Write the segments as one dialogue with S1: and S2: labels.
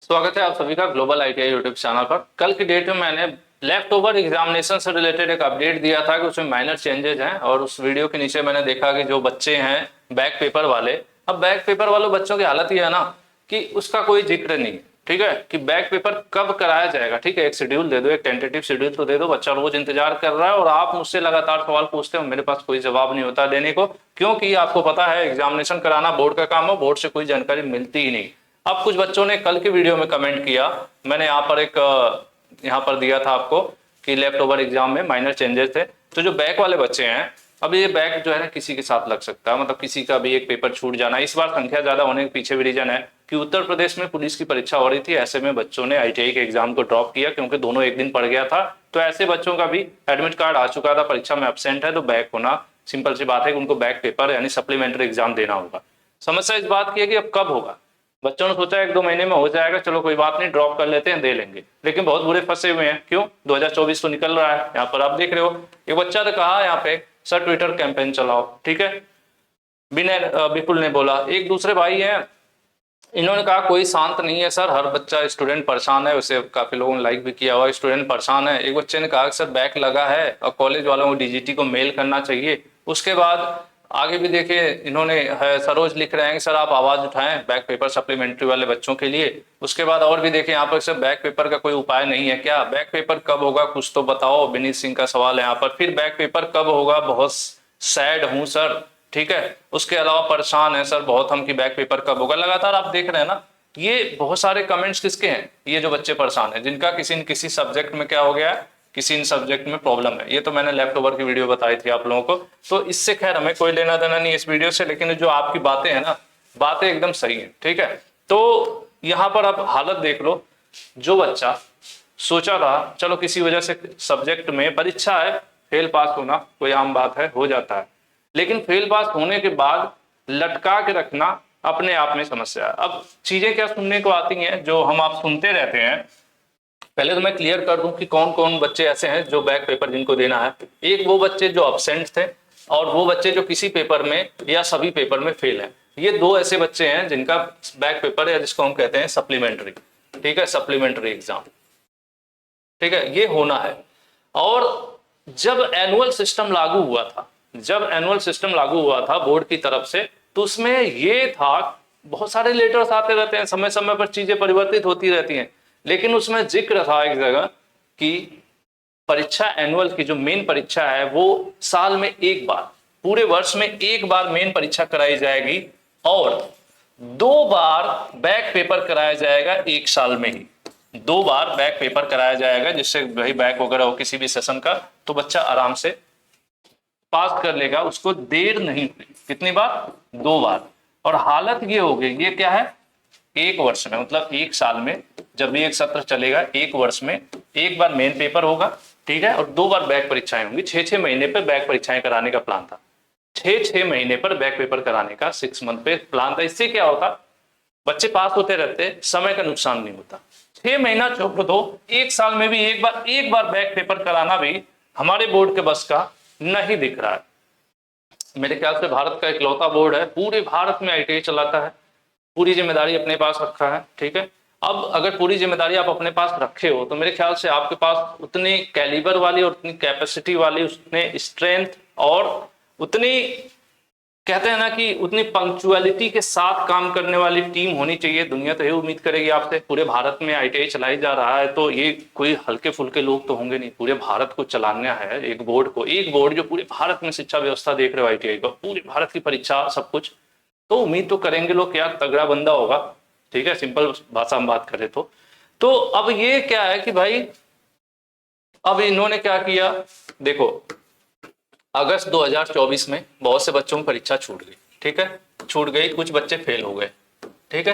S1: स्वागत है आप सभी का ग्लोबल आईटीआई यूट्यूब चैनल पर। कल की डेट में मैंने लेफ्ट ओवर एग्जामिनेशन से रिलेटेड एक अपडेट दिया था कि उसमें माइनर चेंजेस हैं, और उस वीडियो के नीचे मैंने देखा कि जो बच्चे हैं बैक पेपर वाले, अब बैक पेपर वालों बच्चों की हालत ये है ना कि उसका कोई जिक्र नहीं है। ठीक है कि बैक पेपर कब कराया जाएगा। ठीक है, एक शेड्यूल दे दो, एक टेंटेटिव शेड्यूल तो दे दो। बच्चा रोज इंतजार कर रहा है और आप मुझसे लगातार सवाल पूछते हो, मेरे पास कोई जवाब नहीं होता देने को, क्योंकि आपको पता है एग्जामिनेशन कराना बोर्ड का काम है, बोर्ड से कोई जानकारी मिलती ही नहीं। अब कुछ बच्चों ने कल के वीडियो में कमेंट किया, मैंने यहाँ पर दिया था आपको कि लेफ्ट ओवर एग्जाम में माइनर चेंजेस थे। तो जो बैक वाले बच्चे हैं, अब ये बैक जो है ना किसी के साथ लग सकता है, मतलब किसी का भी एक पेपर छूट जाना। इस बार संख्या ज्यादा होने के पीछे भी रीजन है कि उत्तर प्रदेश में पुलिस की परीक्षा हो रही थी, ऐसे में बच्चों ने आईटीआई के एग्जाम को ड्रॉप किया क्योंकि दोनों एक दिन पड़ गया था। तो ऐसे बच्चों का भी एडमिट कार्ड आ चुका था, परीक्षा में एब्सेंट है, तो बैक होना सिंपल सी बात है कि उनको बैक पेपर यानी सप्लीमेंट्री एग्जाम देना होगा। समस्या इस बात की है कि अब कब होगा। बच्चों ने सोचा 1-2 महीने में हो जाएगा, चलो कोई बात नहीं, ड्रॉप कर लेते हैं, दे लेंगे। लेकिन बहुत बुरे फंसे हुए हैं। क्यों? 2024 तो निकल रहा है, यहाँ पर आप देख रहे हो। एक बच्चा ने कहा यहाँ पे सर ट्विटर कैंपेन चलाओ। ठीक है, विपुल ने बोला। एक दूसरे भाई हैं, इन्होंने कहा कोई शांत नहीं है सर, हर बच्चा स्टूडेंट परेशान है। उसे काफी लोगों ने लाइक भी किया हुआ, स्टूडेंट परेशान है। एक बच्चे ने कहा कि सर बैक लगा है और कॉलेज वालों को डीजीटी को मेल करना चाहिए। उसके बाद आगे भी देखिए, इन्होंने सरोज लिख रहे हैं कि सर आप आवाज उठाएं बैक पेपर सप्लीमेंट्री वाले बच्चों के लिए। उसके बाद और भी देखिए यहाँ पर, सर बैक पेपर का कोई उपाय नहीं है क्या? बैक पेपर कब होगा कुछ तो बताओ, विनीत सिंह का सवाल है यहाँ पर। फिर बैक पेपर कब होगा, बहुत सैड हूं सर। ठीक है, उसके अलावा परेशान है सर बहुत हम कि बैक पेपर कब होगा। लगातार आप देख रहे हैं ना, ये बहुत सारे कमेंट्स किसके हैं? ये जो बच्चे परेशान हैं, जिनका किसी न किसी सब्जेक्ट में क्या हो गया है, किसी इन सब्जेक्ट में प्रॉब्लम है। ये तो मैंने लेफ्ट ओवर की वीडियो बताई थी आप लोगों को, तो इससे खैर हमें कोई लेना देना नहीं इस वीडियो से। लेकिन जो आपकी बातें हैं ना, बातें एकदम सही है। ठीक है, तो यहाँ पर आप हालत देख लो। जो बच्चा सोचा था चलो किसी वजह से सब्जेक्ट में परीक्षा है, फेल पास होना कोई आम बात है, हो जाता है, लेकिन फेल पास होने के बाद लटका के रखना अपने आप में समस्या है। अब चीजें क्या सुनने को आती हैं जो हम आप सुनते रहते हैं। पहले तो मैं क्लियर कर दूं कि कौन कौन बच्चे ऐसे हैं जो बैक पेपर जिनको देना है। एक वो बच्चे जो अब्सेंट थे, और वो बच्चे जो किसी पेपर में या सभी पेपर में फेल हैं। ये दो ऐसे बच्चे हैं जिनका बैक पेपर है, जिसको हम कहते हैं सप्लीमेंट्री। ठीक है, सप्लीमेंट्री एग्जाम। ठीक है, ये होना है। और जब एनुअल सिस्टम लागू हुआ था, बोर्ड की तरफ से, तो उसमें ये था, बहुत सारे लेटर्स आते रहते हैं, समय समय पर चीजें परिवर्तित होती रहती हैं, लेकिन उसमें जिक्र था एक जगह कि परीक्षा एनुअल की जो मेन परीक्षा है वो साल में एक बार, पूरे वर्ष में एक बार मेन परीक्षा कराई जाएगी, और 2 बार बैक पेपर कराया जाएगा एक साल में ही। 2 बार बैक पेपर कराया जाएगा, जिससे भाई बैक वगैरह हो किसी भी सेशन का तो बच्चा आराम से पास कर लेगा, उसको देर नहीं हुई। कितनी बार? 2 बार। और हालत ये हो गई, ये क्या है, एक वर्ष में, मतलब एक साल में जब भी एक सत्र चलेगा, एक वर्ष में एक बार मेन पेपर होगा। ठीक है, और 2 बार बैक परीक्षाएं होंगी। 6-6 महीने पर बैक परीक्षाएं कराने का प्लान था। 6-6 महीने पर बैक पेपर कराने का 6 मंथ पे प्लान था। इससे क्या होता, बच्चे पास होते रहते, समय का नुकसान नहीं होता। 6 महीना छोड़ दो, एक साल में भी एक बार बैक पेपर कराना भी हमारे बोर्ड के बस का नहीं दिख रहा है। मेरे ख्याल से भारत का इकलौता बोर्ड है, पूरे भारत में आईटीआई चलाता है, पूरी जिम्मेदारी अपने पास रखा है। ठीक है, अब अगर पूरी जिम्मेदारी आप अपने पास रखे हो तो मेरे ख्याल से आपके पास उतनी कैलिबर वाली और उतनी कैपेसिटी वाली, उतने स्ट्रेंथ और उतनी, कहते हैं ना कि उतनी पंक्चुअलिटी के साथ काम करने वाली टीम होनी चाहिए। दुनिया तो ये उम्मीद करेगी आपसे। पूरे भारत में आईटीआई चलाई जा रहा है, तो ये कोई हल्के फुल्के लोग तो होंगे नहीं, पूरे भारत को चलाना है एक बोर्ड को, एक बोर्ड जो पूरे भारत में शिक्षा व्यवस्था देख रहे हो आईटीआई का, पूरे भारत की परीक्षा सब कुछ, तो उम्मीद तो करेंगे लोग क्या तगड़ा बंदा होगा। ठीक है, सिंपल भाषा में बात करें तो अब ये क्या है कि भाई, अब इन्होंने क्या किया, देखो अगस्त 2024 में बहुत से बच्चों की परीक्षा छूट गई। ठीक है, छूट गई, कुछ बच्चे फेल हो गए। ठीक है,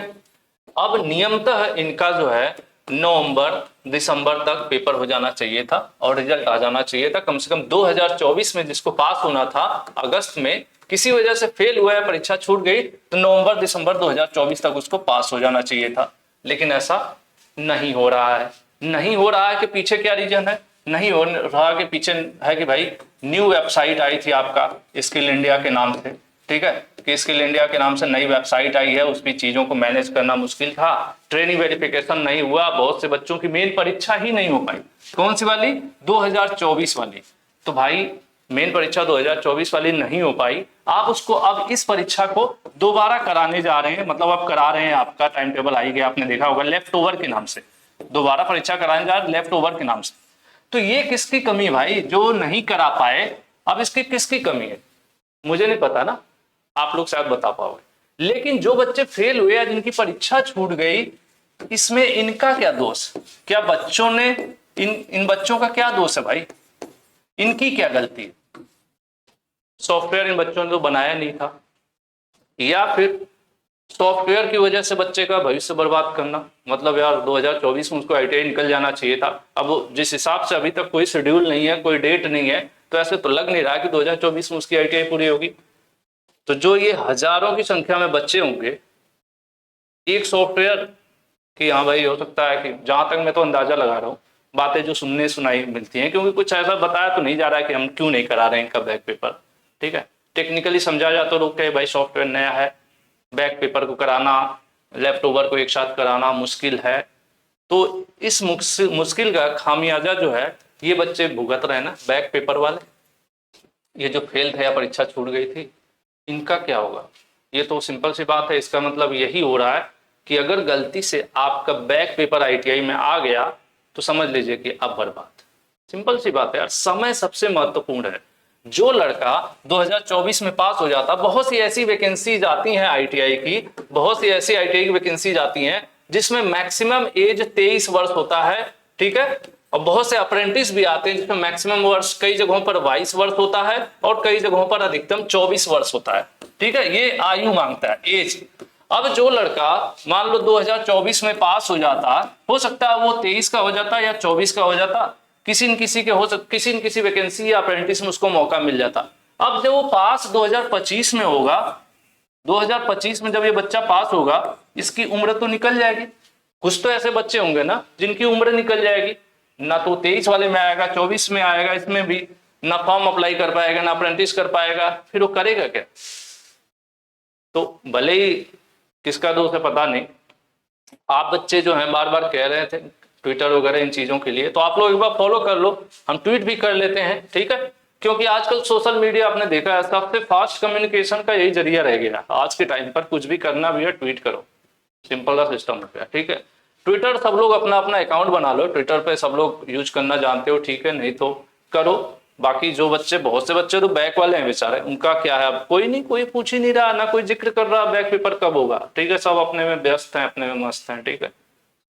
S1: अब नियमतः इनका जो है नवंबर दिसंबर तक पेपर हो जाना चाहिए था और रिजल्ट आ जाना चाहिए था। कम से कम 2024 में जिसको पास होना था, अगस्त में किसी वजह से फेल हुआ है, परीक्षा छूट गई, तो नवंबर दिसंबर 2024 तक उसको पास हो जाना चाहिए था। लेकिन ऐसा नहीं हो रहा है। नहीं हो रहा है कि पीछे क्या रीजन है? नहीं हो रहा के पीछे है कि भाई न्यू वेबसाइट आई थी आपका स्किल इंडिया के नाम से। ठीक है, कि स्किल इंडिया के नाम से नई वेबसाइट आई है, उसकी चीजों को मैनेज करना मुश्किल था, ट्रेनिंग वेरिफिकेशन नहीं हुआ, बहुत से बच्चों की मेन परीक्षा ही नहीं हो पाई। कौन सी वाली? 2024 वाली। तो भाई मेन परीक्षा 2024 वाली नहीं हो पाई, आप उसको अब इस परीक्षा को दोबारा कराने जा रहे हैं, मतलब अब करा रहे हैं, आपका टाइम टेबल आ ही गया, आपने देखा होगा, लेफ्ट ओवर के नाम से दोबारा परीक्षा कराने जा रहे हैं, लेफ्ट ओवर के नाम से। तो ये किसकी कमी है भाई? जो नहीं करा पाए, अब इसकी किसकी कमी है? मुझे नहीं पता ना, आप लोग शायद बता पाओगे। लेकिन जो बच्चे फेल हुए या जिनकी परीक्षा छूट गई, इसमें इनका क्या दोष? क्या बच्चों ने इन बच्चों का क्या दोष है भाई? इनकी क्या गलती है? सॉफ्टवेयर इन बच्चों ने तो बनाया नहीं था, या फिर सॉफ्टवेयर की वजह से बच्चे का भविष्य बर्बाद करना? मतलब यार 2024 में उसको आईटीआई निकल जाना चाहिए था। अब जिस हिसाब से अभी तक कोई शेड्यूल नहीं है, कोई डेट नहीं है, तो ऐसे तो लग नहीं रहा कि 2024 में उसकी आईटीआई पूरी होगी। तो जो ये हजारों की संख्या में बच्चे होंगे, एक सॉफ्टवेयर की, हाँ भाई हो सकता है कि, जहां तक मैं तो अंदाजा लगा रहा हूँ, बातें जो सुनने सुनाई मिलती हैं, क्योंकि कुछ ऐसा बताया तो नहीं जा रहा है कि हम क्यों नहीं करा रहे हैं इनका बैक पेपर, ठीक है। टेक्निकली समझा जाता तो लोग कहे भाई सॉफ्टवेयर नया है, बैक पेपर को कराना, लेफ्ट ओवर को एक साथ कराना मुश्किल है। तो इस मुश्किल का खामियाजा जो है ये बच्चे भुगत रहे हैं ना, बैक पेपर वाले। ये जो फेल थे या परीक्षा छूट गई थी, इनका क्या होगा? ये तो सिंपल सी बात है। इसका मतलब यही हो रहा है कि अगर गलती से आपका बैक पेपर आईटीआई में आ गया तो समझ लीजिए कि अब बर्बाद। सिंपल सी बात है यार, समय सबसे महत्वपूर्ण है। जो लड़का 2024 में पास हो जाता, बहुत सी ऐसी वैकेंसीज आती हैं आईटीआई की, बहुत सी ऐसी आईटीआई की वैकेंसीज आती हैं जिसमें मैक्सिमम एज 23 वर्ष होता है, ठीक है। और बहुत से अप्रेंटिस भी आते हैं जिसमें मैक्सिमम वर्ष कई जगहों पर 22 वर्ष होता है और कई जगहों पर अधिकतम 24 वर्ष होता है, ठीक है। ये आयु मांगता है, एज। अब जो लड़का मान लो 2024 में पास हो जाता, हो सकता है वो 23 का हो जाता या 24 का हो जाता, किसी न किसी के हो सकता, किसी न किसी वैकेंसी या अप्रेंटिस में उसको मौका मिल जाता। अब जब वो पास 2025 में होगा, 2025 में जब ये बच्चा पास होगा, इसकी उम्र तो निकल जाएगी। कुछ तो ऐसे बच्चे होंगे ना जिनकी उम्र निकल जाएगी, ना तो 23 वाले में आएगा, 24 में आएगा, इसमें भी ना फॉर्म अप्लाई कर पाएगा, ना अप्रेंटिस कर पाएगा, फिर वो करेगा क्या? तो भले ही किसका दोष है पता नहीं, आप बच्चे जो हैं बार बार कह रहे थे ट्विटर वगैरह इन चीजों के लिए, तो आप लोग एक बार फॉलो कर लो, हम ट्वीट भी कर लेते हैं, ठीक है। क्योंकि आजकल सोशल मीडिया आपने देखा है सबसे फास्ट कम्युनिकेशन का यही जरिया रह गया। आज के टाइम पर कुछ भी करना भी है, ट्वीट करो, सिंपल सा सिस्टम हो गया, ठीक है। ट्विटर सब लोग अपना अपना अकाउंट बना लो, ट्विटर पे सब लोग यूज करना जानते हो, ठीक है, नहीं तो करो। बाकी जो बच्चे, बहुत से बच्चे तो बैक वाले हैं बेचारे, उनका क्या है? अब कोई नहीं, कोई पूछ ही नहीं रहा, ना कोई जिक्र कर रहा बैक पेपर कब होगा, ठीक है। सब अपने में व्यस्त हैं, अपने में मस्त हैं, ठीक है।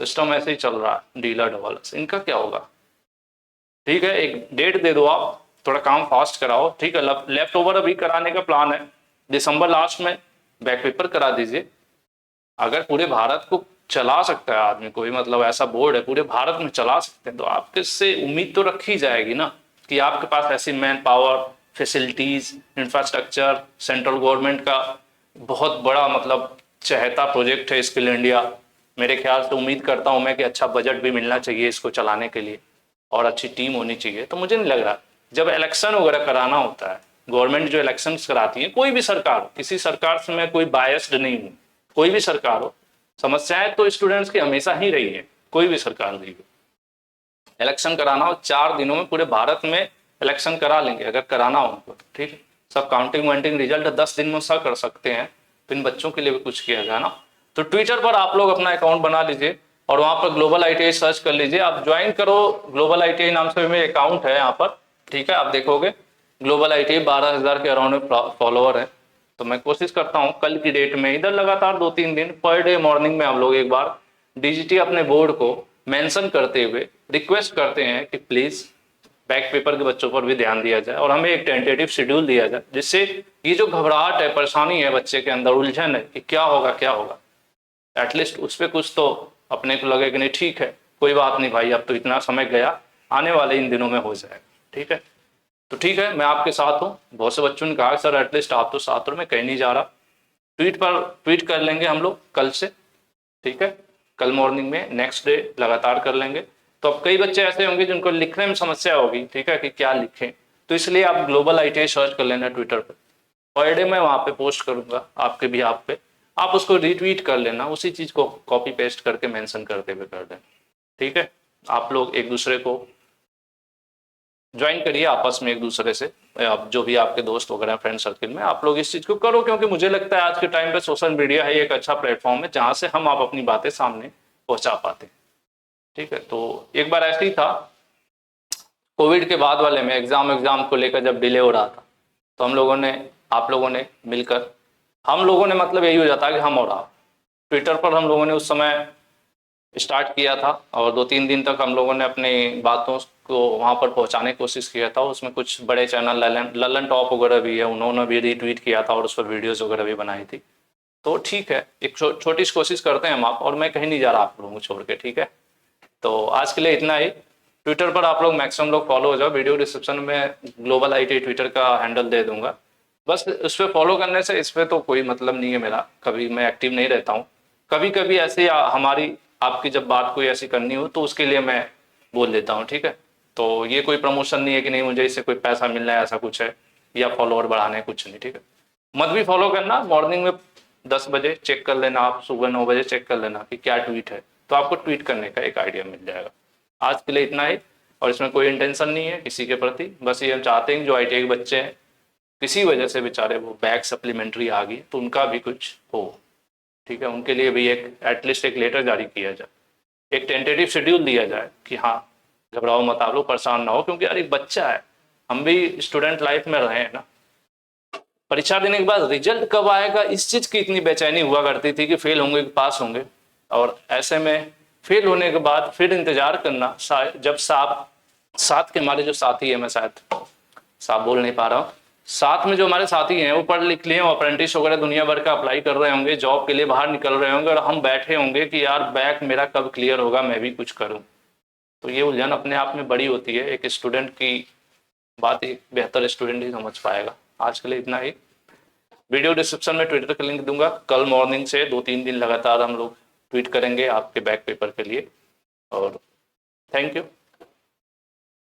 S1: सिस्टम ऐसे ही चल रहा है, डीला डवाला। इनका क्या होगा? ठीक है, एक डेट दे दो आप, थोड़ा काम फास्ट कराओ, ठीक है। लेफ्ट ओवर अभी कराने का प्लान है, दिसंबर लास्ट में बैक पेपर करा दीजिए। अगर पूरे भारत को चला सकता है आदमी, कोई मतलब ऐसा बोर्ड है पूरे भारत में चला सकते हैं, तो आपके से उम्मीद तो रखी जाएगी ना कि आपके पास ऐसी man power, facilities, infrastructure, central government का बहुत बड़ा मतलब चहेता प्रोजेक्ट है स्किल इंडिया। मेरे ख्याल से उम्मीद करता हूं मैं कि अच्छा बजट भी मिलना चाहिए इसको चलाने के लिए और अच्छी टीम होनी चाहिए। तो मुझे नहीं लग रहा, जब इलेक्शन वगैरह कराना होता है, गवर्नमेंट जो इलेक्शन कराती है, कोई भी सरकार हो, किसी सरकार से मैं कोई बायस्ड नहीं हूँ, कोई भी सरकार हो, समस्याएं तो स्टूडेंट्स की हमेशा ही रही है, कोई भी सरकार रही हो। इलेक्शन कराना हो 4 दिनों में पूरे भारत में इलेक्शन करा लेंगे अगर कराना हो उनको, ठीक है। सब काउंटिंग वाउंटिंग रिजल्ट 10 दिन में सब कर सकते हैं, तो इन बच्चों के लिए भी कुछ किया जाए ना। तो ट्विटर पर आप लोग अपना अकाउंट बना लीजिए और वहां पर ग्लोबल आईटीआई सर्च कर लीजिए, आप ज्वाइन करो। ग्लोबल आईटीआई नाम से मेरा अकाउंट है यहाँ पर, ठीक है। आप देखोगे ग्लोबल आईटीआई 12,000 के अराउंड में फॉलोअर है। तो मैं कोशिश करता हूँ कल की डेट में इधर लगातार 2-3 दिन पर डे मॉर्निंग में हम लोग एक बार डीजीटी अपने बोर्ड को मेंशन करते हुए रिक्वेस्ट करते हैं कि प्लीज बैक पेपर के बच्चों पर भी ध्यान दिया जाए और हमें एक टेंटेटिव शेड्यूल दिया जाए, जिससे ये जो घबराहट है, परेशानी है, बच्चे के अंदर उलझन है कि क्या होगा क्या होगा, एटलीस्ट उस पर कुछ तो अपने को लगे कि नहीं ठीक है, कोई बात नहीं भाई, अब तो इतना समय गया, आने वाले इन दिनों में हो जाएगा, ठीक है। तो ठीक है, मैं आपके साथ हूँ। बहुत से बच्चों ने कहा सर एटलीस्ट आप तो साथ हो, मैं कहीं नहीं जा रहा। ट्वीट पर ट्वीट कर लेंगे हम लोग कल से, ठीक है। कल मॉर्निंग में नेक्स्ट डे लगातार कर लेंगे। तो अब कई बच्चे ऐसे होंगे जिनको लिखने में समस्या होगी, ठीक है, कि क्या लिखें, तो इसलिए आप ग्लोबल आईटीआई सर्च कर लेना ट्विटर पर पर डे मैं वहाँ पे पोस्ट करूँगा आपके भी आप पे, आप उसको रीट्वीट कर लेना, उसी चीज़ को कॉपी पेस्ट करके मेंशन करते हुए कर देना। ठीक है, आप लोग एक दूसरे को ज्वाइन करिए आपस में एक दूसरे से, आप जो भी आपके दोस्त वगैरह फ्रेंड सर्किल में, आप लोग इस चीज़ को करो, क्योंकि मुझे लगता है आज के टाइम पे सोशल मीडिया है एक अच्छा प्लेटफॉर्म है जहाँ से हम आप अपनी बातें सामने पहुँचा पाते हैं। ठीक है, तो एक बार ऐसे ही था, कोविड के बाद वाले में एग्जाम को लेकर जब डिले हो रहा था, तो हम लोगों ने, आप लोगों ने मिलकर, हम लोगों ने मतलब यही हो जाता कि हम और आप, ट्विटर पर हम लोगों ने उस समय स्टार्ट किया था और 2-3 दिन तक हम लोगों ने अपनी बातों को वहाँ पर पहुँचाने की कोशिश किया था। उसमें कुछ बड़े चैनल ललन टॉप वगैरह भी है, उन्होंने भी रीट्वीट किया था और उस पर वीडियोज़ वगैरह भी बनाई थी। तो ठीक है, एक छोटी सी कोशिश करते हैं हम आप, और मैं कहीं नहीं जा रहा आप लोगों को छोड़ के। ठीक है, तो आज के लिए इतना ही। ट्विटर पर आप लोग मैक्सिमम लोग फॉलो हो जाओ, वीडियो डिस्क्रिप्शन में ग्लोबल IT ट्विटर का हैंडल दे दूंगा, बस उस पर फॉलो करने से इस पर तो कोई मतलब नहीं है मेरा, कभी मैं एक्टिव नहीं रहता हूँ। कभी कभी ऐसे हमारी आपकी जब बात कोई ऐसी करनी हो तो उसके लिए मैं बोल देता हूँ। ठीक है, तो ये कोई प्रमोशन नहीं है कि नहीं मुझे इससे कोई पैसा मिलना है, ऐसा कुछ है, या फॉलोअर बढ़ाने कुछ नहीं। ठीक है, मत भी फॉलो करना, मॉर्निंग में 10 बजे चेक कर लेना, आप सुबह 9 बजे चेक कर लेना कि क्या ट्वीट है, तो आपको ट्वीट करने का एक आइडिया मिल जाएगा। आज के लिए इतना ही, और इसमें कोई इंटेंशन नहीं है किसी के प्रति, बस ये हम चाहते हैं जो ITI के बच्चे हैं किसी वजह से बेचारे वो बैक सप्लीमेंट्री आ गई तो उनका भी कुछ हो। ठीक है, उनके लिए भी एक एटलीस्ट एक लेटर जारी किया जाए, एक टेंटेटिव शेड्यूल दिया जाए कि हाँ घबराओ मत आप लोग, परेशान ना हो, क्योंकि यार एक बच्चा है, हम भी स्टूडेंट लाइफ में रहे हैं ना। परीक्षा देने के बाद रिजल्ट कब आएगा इस चीज की इतनी बेचैनी हुआ करती थी कि फेल होंगे कि पास होंगे, और ऐसे में फेल होने के बाद फिर इंतजार करना, जब साथ के हमारे जो साथी है, मैं शायद साफ बोल नहीं पा रहा हूँ, साथ में जो हमारे साथी हैं वो पढ़ लिख लिए, अप्रेंटिस वगैरह दुनिया भर का अप्लाई कर रहे होंगे, जॉब के लिए बाहर निकल रहे होंगे, और हम बैठे होंगे कि यार बैक मेरा कब क्लियर होगा, मैं भी कुछ करूं। तो ये उलझन अपने आप में बड़ी होती है, एक स्टूडेंट की बात एक बेहतर स्टूडेंट ही समझ पाएगा। आज के लिए इतना ही, वीडियो डिस्क्रिप्शन में ट्विटर का लिंक दूंगा, कल मॉर्निंग से 2-3 दिन लगातार हम लोग ट्वीट करेंगे आपके बैक पेपर के लिए, और थैंक यू।